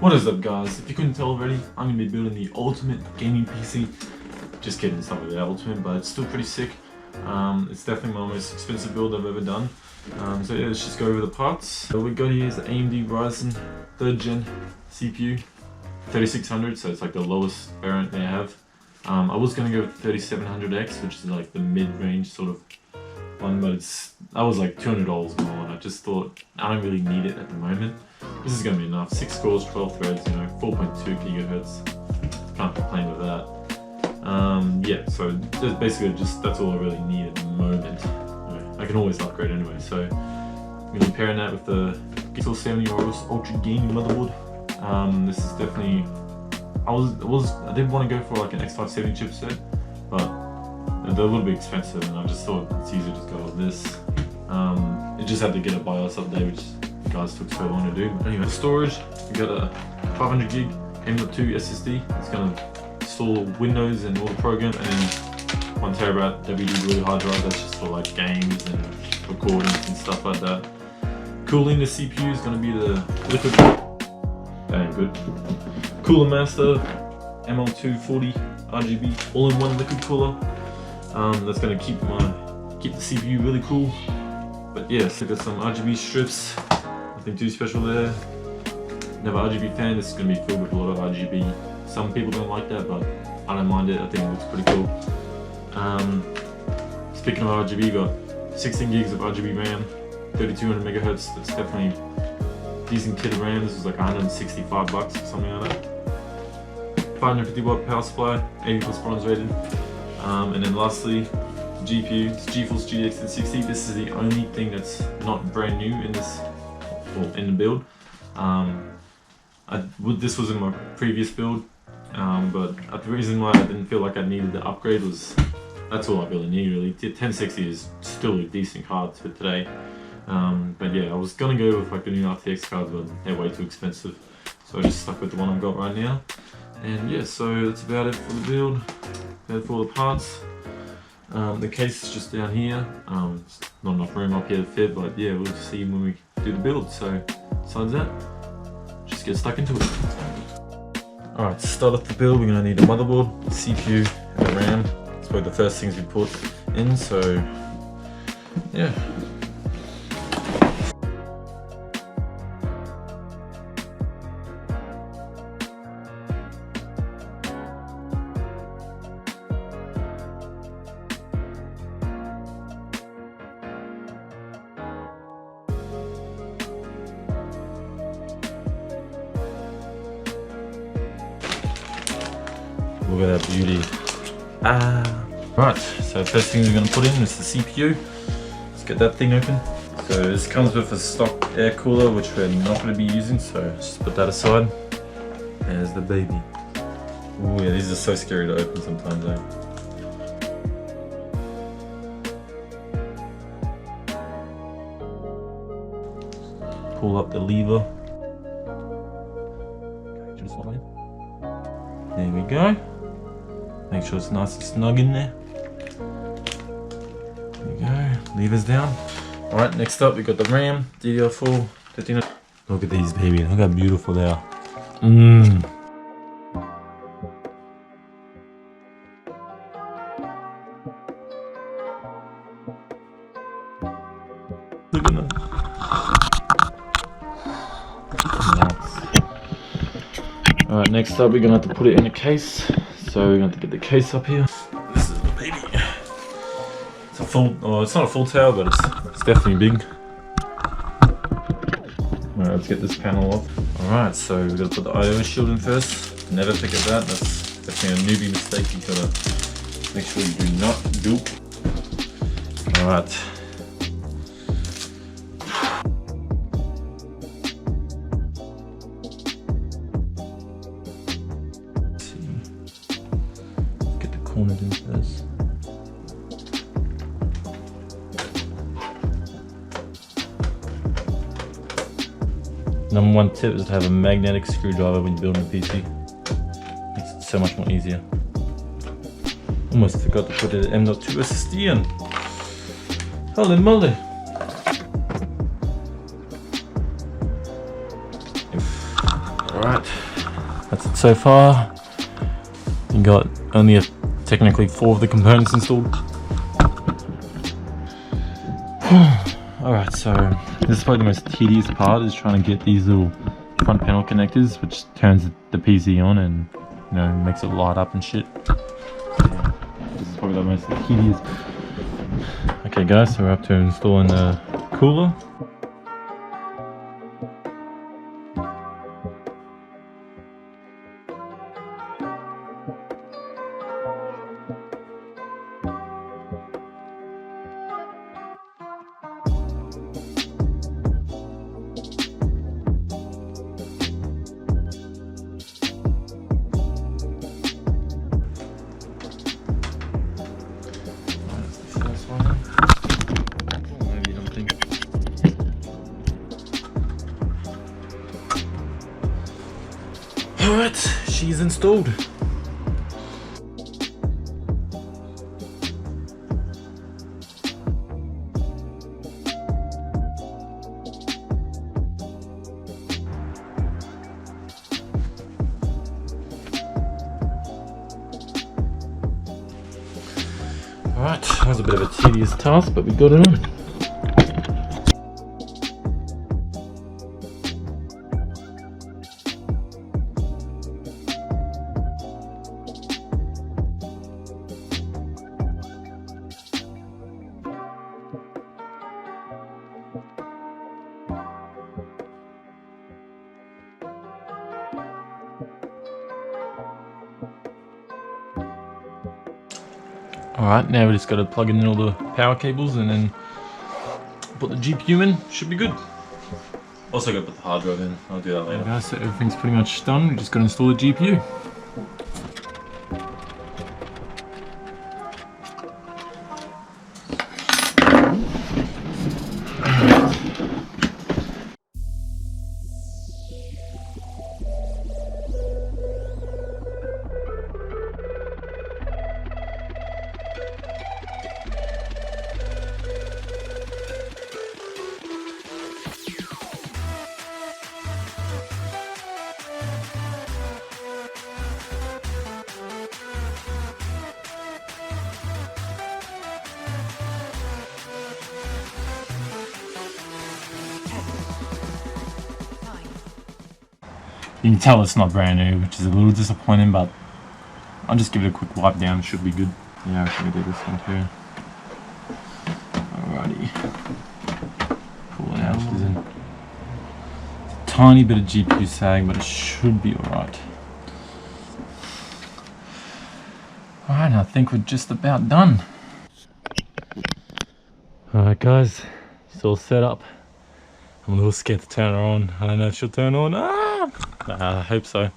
What is up, guys? If you couldn't tell already, I'm going to be building the ultimate gaming PC. Just kidding, it's not really the ultimate, but it's still pretty sick. It's definitely my most expensive build I've ever done. So yeah, let's just go over the parts. So what we got here is the AMD Ryzen 3rd Gen CPU, 3600, so it's like the lowest variant they have. I was going to go with 3700X, which is like the mid-range sort of one, but that was like $200 more, and I just thought I don't really need it at the moment. This is going to be enough. 6 cores, 12 threads, 4.2 gigahertz. Can't complain with that. Yeah, so basically that's all I really need at the moment. I can always upgrade anyway. So I'm going to be pairing that with the Gixel 70 Ultra Gaming motherboard. This is definitely I did want to go for like an X570 chipset, but they're a little bit expensive, and I just thought it's easier to just go with this. It just had to get a BIOS update, which you guys took so long to do. But anyway, storage, we got a 500 gig M.2 SSD. It's gonna install Windows and all the programs, and then 1 terabyte WD Blue hard drive. That's just for like games and recordings and stuff like that. Cooling the CPU is gonna be the liquid. That ain't good. Cooler Master ML240 RGB all-in-one liquid cooler. That's gonna keep the CPU really cool. But yes, I got some RGB strips. Nothing too special there. Never RGB fan. This is gonna be filled with a lot of RGB. Some people don't like that, but I don't mind it. I think it looks pretty cool. Speaking of RGB, got 16 gigs of RGB RAM, 3200 megahertz. That's definitely decent kit of RAM. This was like 165 bucks or something like that. 550 watt power supply, 80 plus bronze rated. And then lastly, GPU, it's GeForce GTX 1060. This is the only thing that's not brand new in this, well, in the build. This was in my previous build, but the reason why I didn't feel like I needed the upgrade was, that's all I really need really. 1060 is still a decent card for today. But yeah, I was gonna go with like the new RTX cards, but they're way too expensive. So I just stuck with the one I've got right now. And yeah, so that's about it for the build. About it for all the parts. The case is just down here. It's not enough room up here to fit, but yeah, we'll see when we do the build. So besides that, just get stuck into it. Alright, to start off the build, we're going to need a motherboard, CPU, and a RAM. It's probably the first things we put in, so yeah. Look at that beauty. Right, so first thing we're going to put in is the CPU. Let's get that thing open. So this comes with a stock air cooler, which we're not going to be using, so just put that aside. There's the baby. Oh yeah, these are so scary to open sometimes, eh? Pull up the lever. There we go. Make sure it's nice and snug in there. There we go. Levers down. Alright, next up we got the RAM, DDR4, 13. Look at these, baby. Look how beautiful they are. Look at them. Alright, next up we're gonna have to put it in a case. So we're gonna have to get the case up here. This is the baby. It's a full, oh, it's not a full tower, but it's definitely big. Alright, let's get this panel off. Alright, so we're gonna put the I/O shield in first. Never pick at that. That's definitely a newbie mistake. You gotta make sure you do not dupe. Alright. Cornered into this. Number one tip is to have a magnetic screwdriver when you're building a PC. Makes it so much more easier. Almost forgot to put the M.2 SSD in. Holy moly! Alright, that's it so far. You got only technically 4 of the components installed. Alright, so this is probably the most tedious part, is trying to get these little front panel connectors, which turns the PC on and, you know, makes it light up and shit. Yeah, this is probably the most tedious. Okay guys, so we're up to installing the cooler. Alright, she's installed. Alright, that was a bit of a tedious task, but we got it on. Alright, now we just got to plug in all the power cables and then put the GPU in. Should be good. Also got to put the hard drive in. I'll do that later. Guys, so everything's pretty much done. We just got to install the GPU. You can tell it's not brand new, which is a little disappointing, but I'll just give it a quick wipe down, should be good. Yeah, I can do this one too. Alrighty. Pull it out, she's in. A tiny bit of GPU sag, but it should be alright. Alright, I think we're just about done. Alright guys, it's all set up. I'm a little scared to turn her on. I don't know if she'll turn on. I hope so.